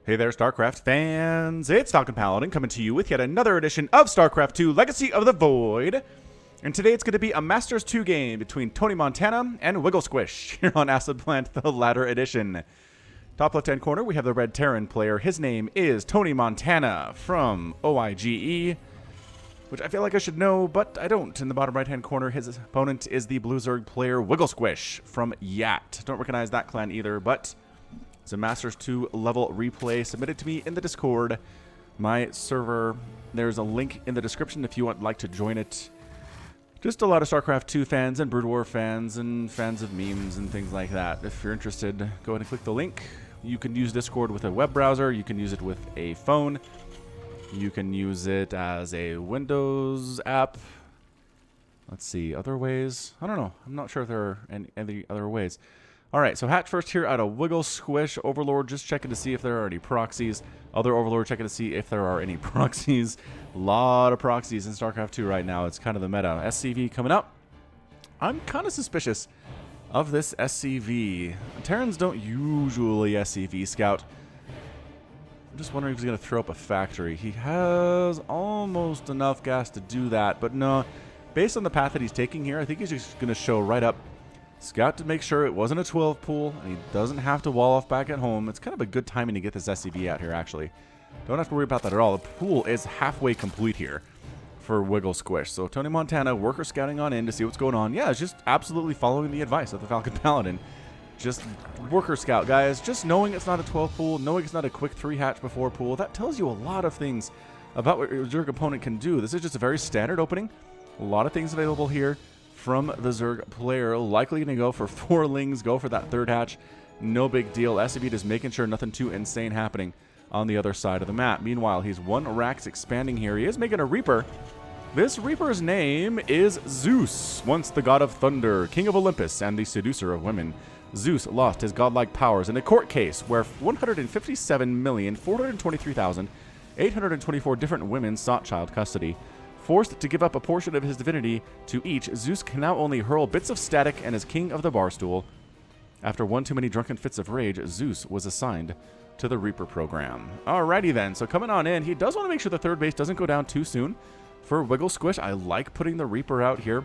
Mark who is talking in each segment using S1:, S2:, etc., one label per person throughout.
S1: Hey there, StarCraft fans. It's Talkin' Paladin coming to you with yet another edition of StarCraft 2 Legacy of the Void. And today it's going to be a Masters 2 game between TonyMontana and WiggleSquish here on Acid Plant, the latter edition. Top left-hand corner, we have the Red Terran player. His name is TonyMontana from OIGE, which I feel like I should know, but I don't. In the bottom right-hand corner, his opponent is the Blue Zerg player WiggleSquish from Yat. Don't recognize that clan either, but it's a Masters 2 level replay submitted to me in the Discord. My server, there's a link in the description if you would like to join it. Just a lot of StarCraft 2 fans and Brood War fans and fans of memes and things like that. If you're interested, go ahead and click the link. You can use Discord with a web browser. You can use it with a phone. You can use it as a Windows app. Let's see, other ways? I don't know. I'm not sure if there are any other ways. All right, so hatch first here out of WiggleSquish. Overlord just checking to see if there are any proxies. Other Overlord checking to see if there are any proxies. A lot of proxies in StarCraft 2 right now. It's kind of the meta. SCV coming up. I'm kind of suspicious of this SCV. Terrans don't usually SCV scout. I'm just wondering if he's going to throw up a factory. He has almost enough gas to do that, but no. Based on the path that he's taking here, I think he's just going to show right up. Scout to make sure it wasn't a 12 pool, and he doesn't have to wall off back at home. It's kind of a good timing to get this SCV out here, actually. Don't have to worry about that at all. The pool is halfway complete here for WiggleSquish. So TonyMontana, worker scouting on in to see what's going on. Yeah, it's just absolutely following the advice of the Falcon Paladin. Just worker scout, guys. Just knowing it's not a 12 pool, knowing it's not a quick 3-hatch before pool, that tells you a lot of things about what your Zerg opponent can do. This is just a very standard opening. A lot of things available here from the Zerg player. Likely going to go for 4 lings, go for that 3rd hatch. No big deal. SCV just making sure nothing too insane happening on the other side of the map. Meanwhile, he's 1 Rax expanding here. He is making a Reaper. This Reaper's name is Zeus, once the god of thunder, king of Olympus, and the seducer of women. Zeus lost his godlike powers in a court case where 157,423,824 different women sought child custody. Forced to give up a portion of his divinity to each, Zeus can now only hurl bits of static and is king of the barstool. After one too many drunken fits of rage, Zeus was assigned to the Reaper program. Alrighty then, so coming on in, he does want to make sure the 3rd base doesn't go down too soon for WiggleSquish. I like putting the Reaper out here.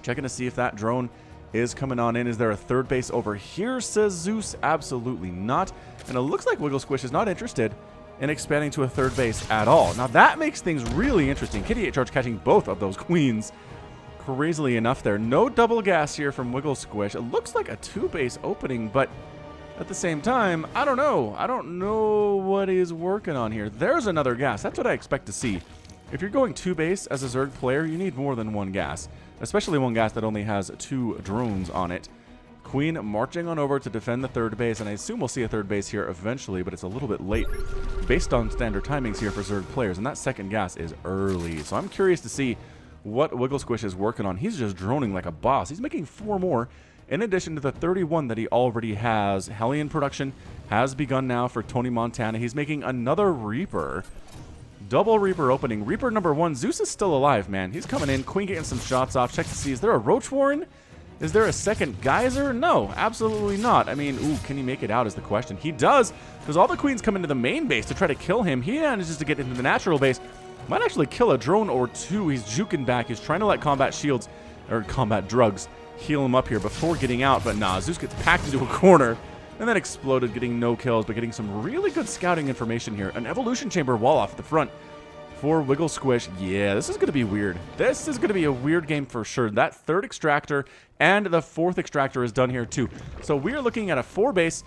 S1: Checking to see if that drone is coming on in. Is there a 3rd base over here, says Zeus? Absolutely not. And it looks like WiggleSquish is not interested in expanding to a 3rd base at all. Now that makes things really interesting. Kitty 8 charge catching both of those queens. Crazily enough there. No double gas here from WiggleSquish. It looks like a 2-base opening, but at the same time, I don't know. I don't know what he's working on here. There's another gas. That's what I expect to see. If you're going 2-base as a Zerg player, you need more than 1 gas. Especially 1 gas that only has 2 drones on it. Queen marching on over to defend the 3rd base, and I assume we'll see a 3rd base here eventually, but it's a little bit late based on standard timings here for Zerg players, and that 2nd gas is early. So I'm curious to see what WiggleSquish is working on. He's just droning like a boss. He's making 4 more in addition to the 31 that he already has. Hellion production has begun now for TonyMontana. He's making another Reaper. Double Reaper opening. Reaper number 1. Zeus is still alive, man. He's coming in. Queen getting some shots off. Check to see, is there a Roach Warren? Is there a 2nd Geyser? No, absolutely not. I mean, ooh, can he make it out is the question. He does, because all the queens come into the main base to try to kill him. He manages to get into the natural base. Might actually kill a drone or 2. He's juking back. He's trying to let combat shields, or combat drugs, heal him up here before getting out. But nah, Zeus gets packed into a corner and then exploded, getting no kills, but getting some really good scouting information here. An evolution chamber wall off at the front for WiggleSquish. Yeah, this is going to be weird. This is going to be a weird game for sure. That 3rd extractor and the 4th extractor is done here too. So we are looking at a 2-base,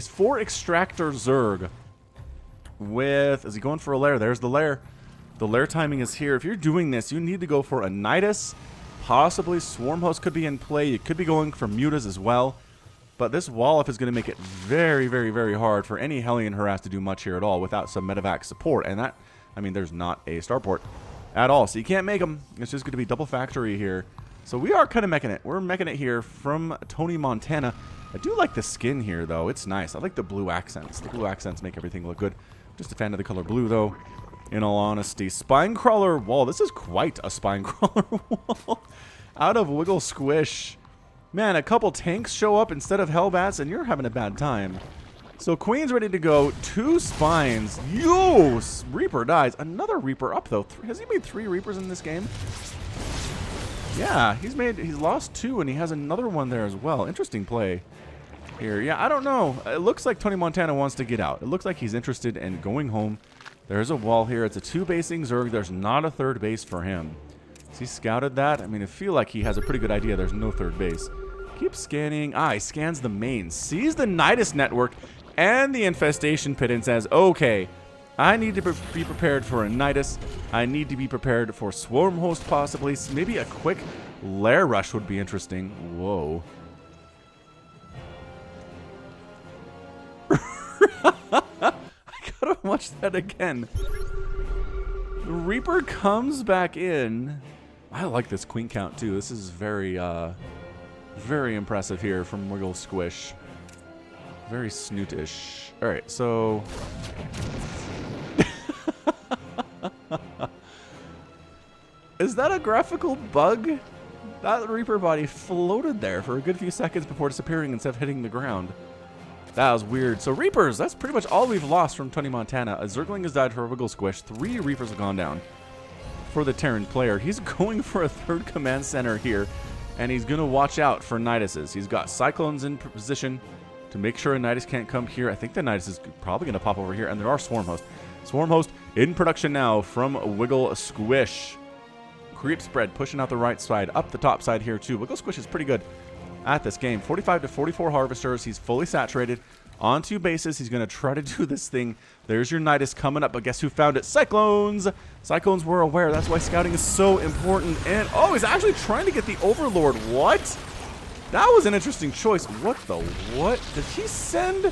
S1: 4 extractor Zerg with, is he going for a lair? There's the lair. The lair timing is here. If you're doing this, you need to go for a Nidus. Possibly Swarm Host could be in play. You could be going for Mutas as well. But this wall-off is going to make it very, very, very hard for any Hellion harass to do much here at all without some medevac support. And that, I mean, there's not a starport at all. So you can't make them. It's just going to be double factory here. So we are kind of meching it. We're meching it here from TonyMontana. I do like the skin here, though. It's nice. I like the blue accents. The blue accents make everything look good. Just a fan of the color blue, though, in all honesty. Spinecrawler wall. This is quite a Spinecrawler wall. Out of WiggleSquish. Man, a couple tanks show up instead of Hellbats, and you're having a bad time. So Queen's ready to go. 2 spines. Yo! Reaper dies. Another Reaper up, though. Has he made 3 Reapers in this game? Yeah, he's lost 2, and he has another one there as well. Interesting play here. Yeah, I don't know. It looks like TonyMontana wants to get out. It looks like he's interested in going home. There's a wall here. It's a 2-basing Zerg. There's not a 3rd base for him. Has he scouted that? I mean, I feel like he has a pretty good idea there's no 3rd base. Keep scanning. He scans the main. Sees the Nidus network and the infestation pit and says, okay, I need to be prepared for a Nidus. I need to be prepared for Swarm Host possibly. Maybe a quick Lair Rush would be interesting. Whoa. I gotta watch that again. The Reaper comes back in. I like this queen count too. This is very impressive here from WiggleSquish. Very snootish. Alright, so... Is that a graphical bug? That Reaper body floated there for a good few seconds before disappearing instead of hitting the ground. That was weird. So Reapers, that's pretty much all we've lost from TonyMontana. A Zergling has died for a WiggleSquish. 3 Reapers have gone down for the Terran player. He's going for a 3rd command center here, and he's going to watch out for Niduses. He's got Cyclones in position to make sure a Nidus can't come here. I think the Nidus is probably going to pop over here, and there are Swarm Hosts. Swarm Host in production now from WiggleSquish. Creep spread pushing out the right side, up the top side here too. WiggleSquish is pretty good at this game. 45 to 44 Harvesters. He's fully saturated. On 2 bases, he's going to try to do this thing. There's your Nidus coming up, but guess who found it? Cyclones! Cyclones were aware. That's why scouting is so important. And, oh, he's actually trying to get the Overlord. What? That was an interesting choice. What the what? Did he send?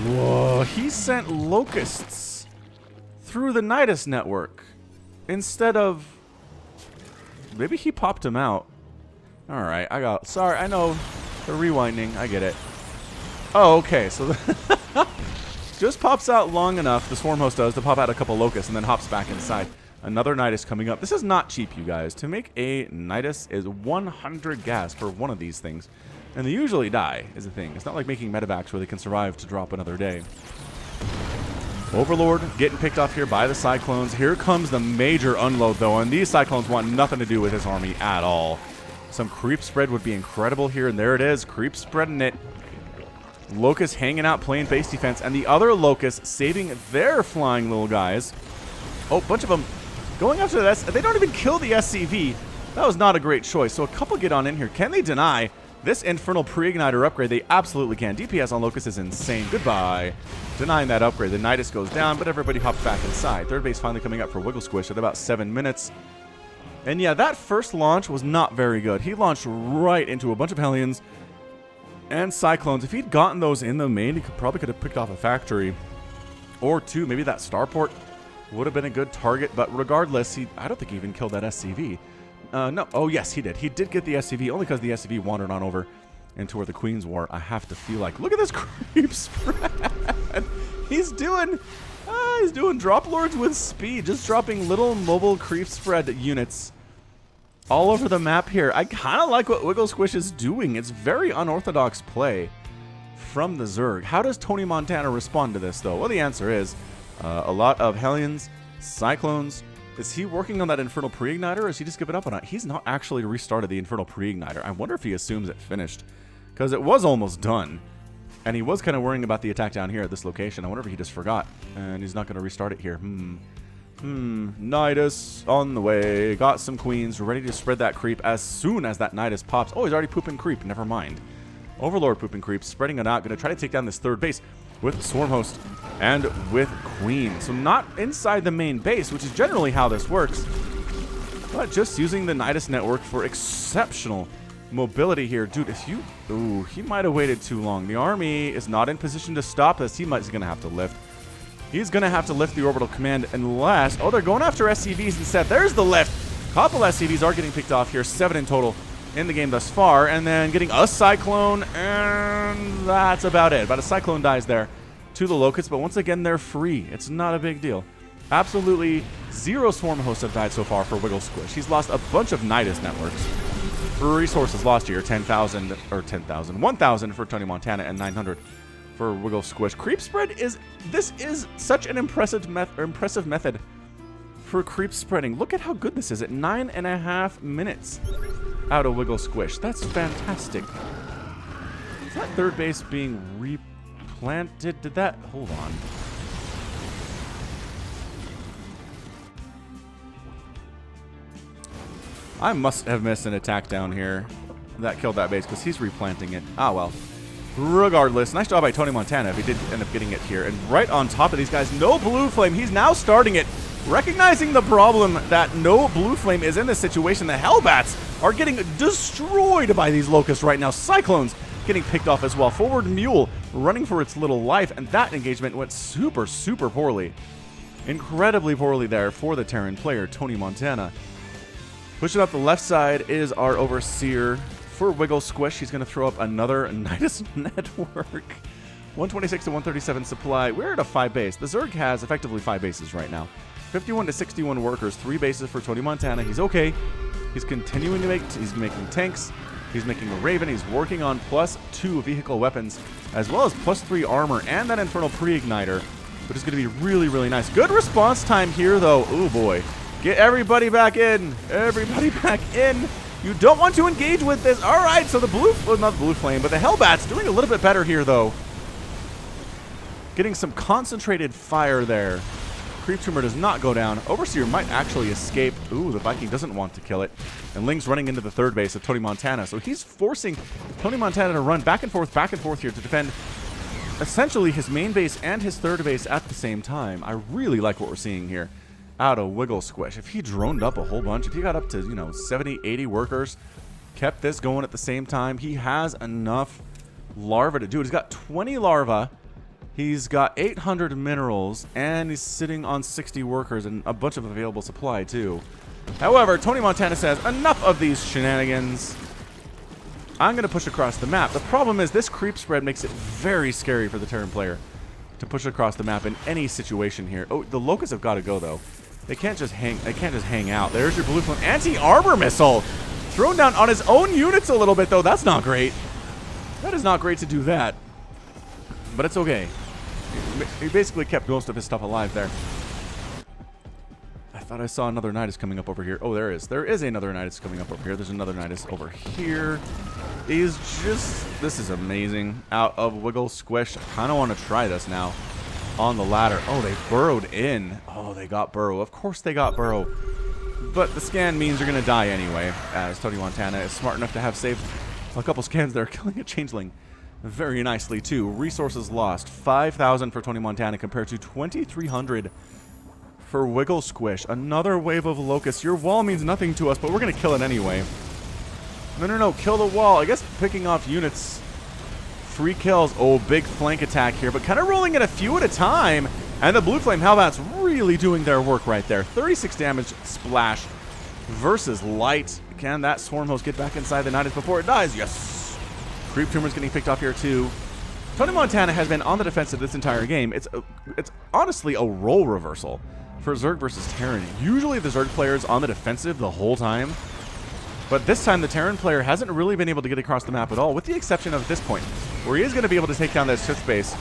S1: Whoa, he sent Locusts through the Nidus network instead of... Maybe he popped him out. Alright, sorry, I know the rewinding. I get it. Oh, okay, so just pops out long enough, the Swarm Host does, to pop out a couple Locusts and then hops back inside. Another Nidus coming up. This is not cheap, you guys. To make a Nidus is 100 gas for one of these things. And they usually die, is the thing. It's not like making medevacs where they can survive to drop another day. Overlord getting picked off here by the Cyclones. Here comes the major unload, though, and these Cyclones want nothing to do with his army at all. Some creep spread would be incredible here, and there it is. Creep spreading it. Locust hanging out, playing base defense, and the other Locust saving their flying little guys. Oh, bunch of them going after this. They don't even kill the SCV. That was not a great choice. So a couple get on in here. Can they deny this Infernal Pre-Igniter upgrade? They absolutely can. DPS on Locust is insane. Goodbye. Denying that upgrade. The Nidus goes down, but everybody hops back inside. 3rd base finally coming up for WiggleSquish at about 7 minutes. And yeah, that first launch was not very good. He launched right into a bunch of Hellions and Cyclones. If he'd gotten those in the main, he probably could have picked off a factory or 2. Maybe that starport would have been a good target. But regardless, I don't think he even killed that SCV. No. Oh, yes, he did. He did get the SCV, only because the SCV wandered on over into where the Queens were. I have to feel like, look at this creep spread. He's doing drop lords with speed, just dropping little mobile creep spread units all over the map here. I kind of like what WiggleSquish is doing. It's very unorthodox play from the Zerg. How does TonyMontana respond to this, though? Well, the answer is a lot of Hellions, Cyclones. Is he working on that Infernal Pre-Igniter, or is he just giving up on it? He's not actually restarted the Infernal Pre-Igniter. I wonder if he assumes it finished, because it was almost done. And he was kind of worrying about the attack down here at this location. I wonder if he just forgot, and he's not going to restart it here. Nidus on the way. Got some Queens, ready to spread that creep as soon as that Nidus pops. Oh, he's already pooping creep. Never mind. Overlord pooping creep, spreading it out. Going to try to take down this 3rd base with Swarm Host and with Queen. So not inside the main base, which is generally how this works, but just using the Nidus network for exceptional mobility here. Dude, if you... Ooh, he might have waited too long. The army is not in position to stop this. He's going to have to lift. He's going to have to lift the orbital command unless... Oh, they're going after SCVs instead. There's the lift. Couple SCVs are getting picked off here. 7 in total in the game thus far. And then getting a Cyclone, and that's about it. About a Cyclone dies there to the Locusts, but once again, they're free. It's not a big deal. Absolutely 0 Swarm Hosts have died so far for WiggleSquish. He's lost a bunch of Nidus networks. Resources lost here, 10,000, or 10,000, 1,000 for TonyMontana and 900 for WiggleSquish. Creep spread is... This is such an impressive method for creep spreading. Look at how good this is at 9.5 minutes out of WiggleSquish. That's fantastic. Is that third base being replanted? Did that... Hold on. I must have missed an attack down here that killed that base because he's replanting it. Ah, well. Regardless, nice job by TonyMontana if he did end up getting it here. And right on top of these guys, no blue flame. He's now starting it. Recognizing the problem that no blue flame is in this situation, the Hellbats are getting destroyed by these locusts right now. Cyclones getting picked off as well. Forward Mule running for its little life, and that engagement went super, super poorly. Incredibly poorly there for the Terran player, TonyMontana. Pushing up the left side is our Overseer for WiggleSquish. He's going to throw up another Nidus Network. 126 to 137 supply. We're at a 5 base. The Zerg has effectively 5 bases right now. 51 to 61 workers, 3 bases for TonyMontana. He's okay. He's continuing to he's making tanks. He's making a Raven. He's working on +2 vehicle weapons, as well as +3 armor and that Infernal Pre-Igniter, which is going to be really, really nice. Good response time here, though. Oh, boy. Get everybody back in. Everybody back in. You don't want to engage with this. All right, so the blue, well, not the blue flame, but the Hellbats doing a little bit better here, though. Getting some concentrated fire there. Creep Tumor does not go down. Overseer might actually escape. Ooh, the Viking doesn't want to kill it. And Ling's running into the third base of TonyMontana. So he's forcing TonyMontana to run back and forth here to defend essentially his main base and his third base at the same time. I really like what we're seeing here out of WiggleSquish. If he droned up a whole bunch, if he got up to, you know, 70, 80 workers, kept this going at the same time, he has enough larvae to do it. He's got 20 larvae. He's got 800 minerals, and he's sitting on 60 workers and a bunch of available supply, too. However, TonyMontana says, enough of these shenanigans. I'm going to push across the map. The problem is this creep spread makes it very scary for the Terran player to push across the map in any situation here. Oh, the locusts have got to go, though. They can't just hang out. There's your blue flame. Anti-armor missile thrown down on his own units a little bit, though. That's not great. That is not great to do that. But it's okay. He basically kept most of his stuff alive there. I thought I saw another Nidus coming up over here. Oh, there is. There is another Nidus coming up over here. There's another Nidus over here. He's just... This is amazing. Out of WiggleSquish. I kind of want to try this now. On the ladder. Oh, they burrowed in. Oh, they got burrow. Of course they got burrow. But the scan means you're going to die anyway, as TonyMontana is smart enough to have saved a couple scans there, killing a changeling very nicely, too. Resources lost. 5,000 for TonyMontana compared to 2,300 for WiggleSquish. Another wave of locusts. Your wall means nothing to us, but we're going to kill it anyway. No. Kill the wall. I guess picking off units. 3 kills. Oh, big flank attack here, but kind of rolling it a few at a time. And the Blue Flame Hellbats really doing their work right there. 36 damage splash versus light. Can that Swarm Host get back inside the Nidus before it dies? Yes. Creep Tumor's getting picked off here too. TonyMontana has been on the defensive this entire game. It's honestly a role reversal for Zerg versus Terran. Usually the Zerg player is on the defensive the whole time. But this time the Terran player hasn't really been able to get across the map at all, with the exception of this point, where he is going to be able to take down that shift base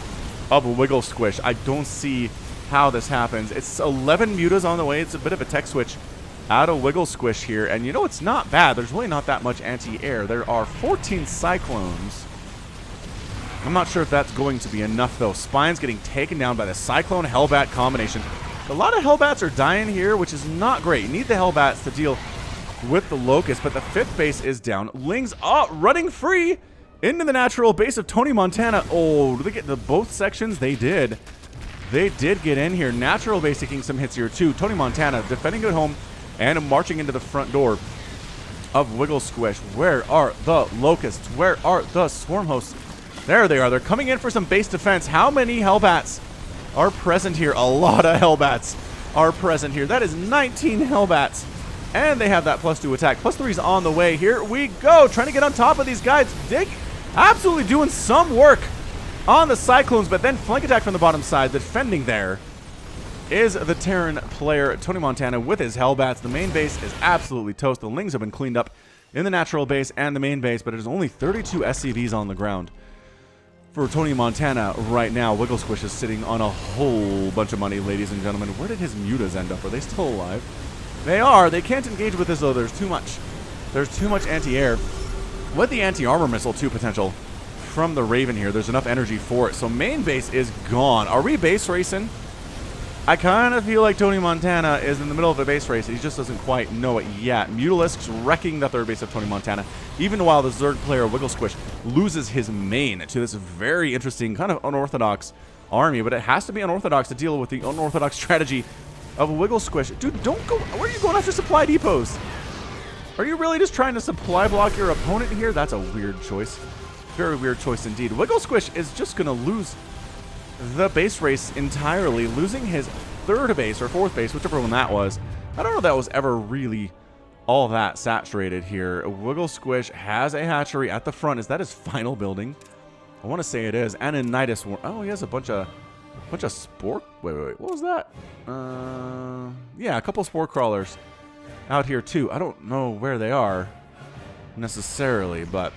S1: of WiggleSquish. I don't see how this happens. It's 11 mutas on the way. It's a bit of a tech switch out of WiggleSquish here. And you know, it's not bad. There's really not that much anti-air. There are 14 Cyclones. I'm not sure if that's going to be enough, though. Spine's getting taken down by the Cyclone Hellbat combination. A lot of Hellbats are dying here, which is not great. You need the Hellbats to deal with the Locust, but the 5th base is down. Ling's running free into the natural base of TonyMontana. Oh, did they get the both sections? They did. They did get in here. Natural base taking some hits here, too. TonyMontana defending at home and marching into the front door of WiggleSquish. Where are the Locusts? Where are the Swarm Hosts? There they are. They're coming in for some base defense. How many Hellbats are present here? A lot of Hellbats are present here. That is 19 Hellbats. And they have that +2 attack. +3's on the way. Here we go. Trying to get on top of these guys. Dig absolutely doing some work on the Cyclones, but then flank attack from the bottom side. Defending there is the Terran player, TonyMontana, with his Hellbats. The main base is absolutely toast. The Lings have been cleaned up in the natural base and the main base, but it is only 32 SCVs on the ground. for TonyMontana right now. WiggleSquish is sitting on a whole bunch of money, ladies and gentlemen. Where did his mutas end up? Are they still alive? They are. They can't engage with this, though. There's too much. There's too much anti-air. With the anti-armor missile, too, potential from the Raven here. There's enough energy for it. So main base is gone. Are we base racing? I kind of feel like TonyMontana is in the middle of a base race. He just doesn't quite know it yet. Mutalisk's wrecking the third base of TonyMontana, even while the Zerg player WiggleSquish loses his main to this very interesting, kind of unorthodox army. But it has to be unorthodox to deal with the unorthodox strategy of WiggleSquish. Dude, don't go. Where are you going after supply depots? Are you really just trying to supply block your opponent here? That's a weird choice. Very weird choice indeed. WiggleSquish is just going to lose the base race entirely, losing his third base or fourth base, whichever one that was. I don't know if that was ever really all that saturated here. WiggleSquish has a hatchery at the front. Is that his final building? I want to say it is. And a Nidus. Oh, he has a bunch of spore. Wait. What was that? Yeah, a couple spore crawlers out here too. I don't know where they are necessarily, but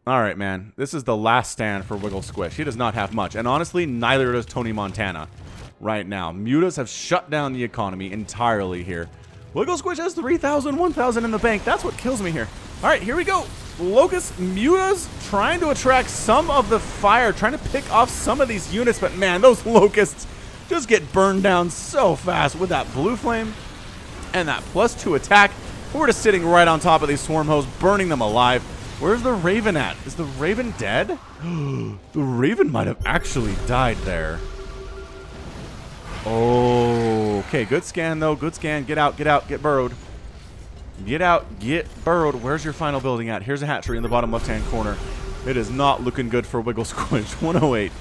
S1: all right, man. This is the last stand for WiggleSquish. He does not have much. And honestly, neither does TonyMontana right now. Mutas have shut down the economy entirely here. WiggleSquish has 3,000, 1,000 in the bank. That's what kills me here. All right, here we go. Locust Mutas trying to attract some of the fire, trying to pick off some of these units. But man, those Locusts just get burned down so fast with that blue flame and that +2 attack. We're just sitting right on top of these swarm hosts, burning them alive. Where's the Raven at? Is the Raven dead? The Raven might have actually died there. Oh, okay. Good scan, though. Good scan. Get out. Get out. Get burrowed. Get out. Get burrowed. Where's your final building at? Here's a hatchery in the bottom left-hand corner. It is not looking good for WiggleSquish. 108.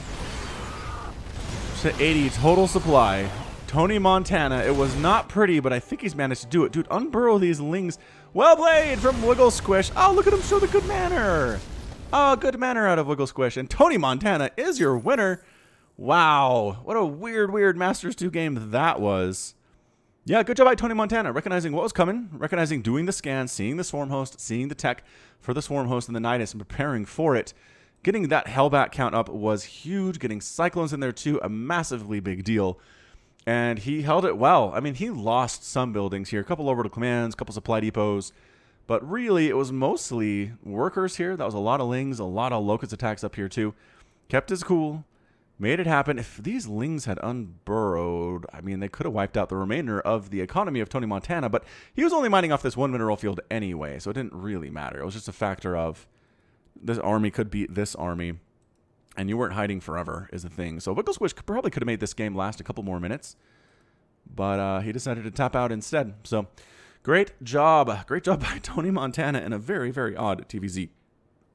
S1: 80 total supply. TonyMontana. It was not pretty, but I think he's managed to do it. Dude, unburrow these lings. Well played from WiggleSquish. Oh, look at him show the good manner. Oh, good manner out of WiggleSquish. And TonyMontana is your winner. Wow. What a weird, weird Masters 2 game that was. Yeah, good job by TonyMontana. Recognizing what was coming. Recognizing doing the scan. Seeing the swarm host. Seeing the tech for the swarm host and the Nidus and preparing for it. Getting that Hellbat count up was huge. Getting Cyclones in there too. A massively big deal. And he held it well. I mean, he lost some buildings here. A couple orbital commands, a couple supply depots. But really, it was mostly workers here. That was a lot of lings, a lot of locust attacks up here too. Kept his cool. Made it happen. If these lings had unburrowed, I mean, they could have wiped out the remainder of the economy of TonyMontana. But he was only mining off this one mineral field anyway. So it didn't really matter. It was just a factor of this army could beat this army. And you weren't hiding forever is the thing. So WiggleSquish probably could have made this game last a couple more minutes. But he decided to tap out instead. So great job. Great job by TonyMontana in a very, very odd TVZ.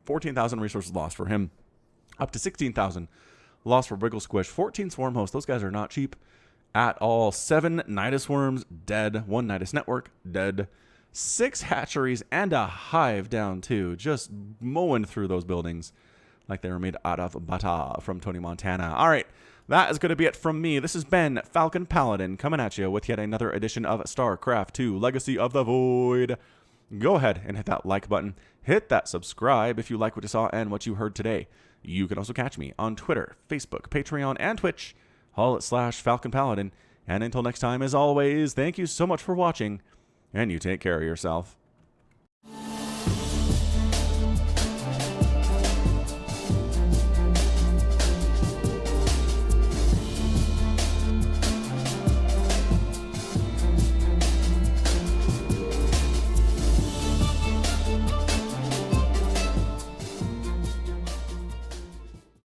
S1: 14,000 resources lost for him. Up to 16,000 lost for WiggleSquish. 14 swarm hosts. Those guys are not cheap at all. 7 Nidus swarms dead. 1 Nidus network dead. 6 hatcheries and a hive down too. Just mowing through those buildings like they were made out of bata from TonyMontana. All right, that is going to be it from me. This has been Falcon Paladin coming at you with yet another edition of StarCraft 2 Legacy of the Void. Go ahead and hit that like button. Hit that subscribe if you like what you saw and what you heard today. You can also catch me on Twitter, Facebook, Patreon, and Twitch, all at /Falcon Paladin. And until next time, as always, thank you so much for watching, and you take care of yourself.